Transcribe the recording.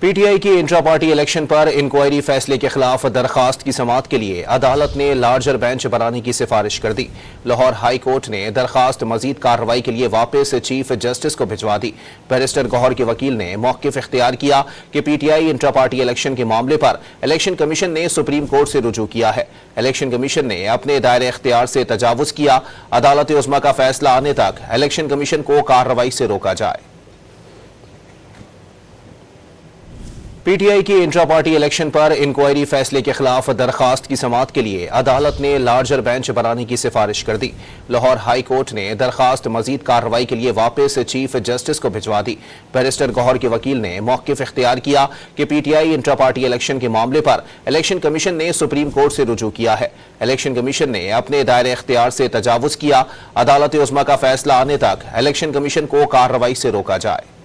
P T I کی intra party election پر inquiry فیصلے کے خلاف درخواست کی سماعت کے لیے عدالت نے لارجر بینچ بنانے کی سفارش کر دی۔ لاہور ہائی کورٹ نے درخواست مزید کارروائی کے لیے واپس چیف جسٹس کو بھجوا دی۔ بیرسٹر گوہر کے وکیل نے موقف اختیار کیا کہ P T I intra party election کے معاملے پر الیکشن کمیشن نے سپریم کورٹ سے رجوع کیا ہے۔ الیکشن کمیشن نے اپنے دائرہ اختیار سے تجاوز کیا۔ عدالت عظمیٰ کا فیصلہ آنے تک الیکشن کمیشن کو کارروائی سے روکا جائے۔ پی ٹی آئی کی انٹرا پارٹی الیکشن پر انکوائری فیصلے کے خلاف درخواست کی سماعت کے لیے عدالت نے لارجر بینچ بنانے کی سفارش کر دی۔ لاہور ہائی کورٹ نے درخواست مزید کارروائی کے لیے واپس چیف جسٹس کو بھجوا دی۔ بیرسٹر گوہر کے وکیل نے موقف اختیار کیا کہ P T I intra party election کے معاملے پر الیکشن کمیشن نے سپریم کورٹ سے رجوع کیا ہے۔ الیکشن کمیشن نے اپنے دائرہ اختیار سے تجاوز کیا۔ عدالت عظمیٰ کا فیصلہ آنے تک الیکشن کمیشن کو کارروائی سے روکا جائے۔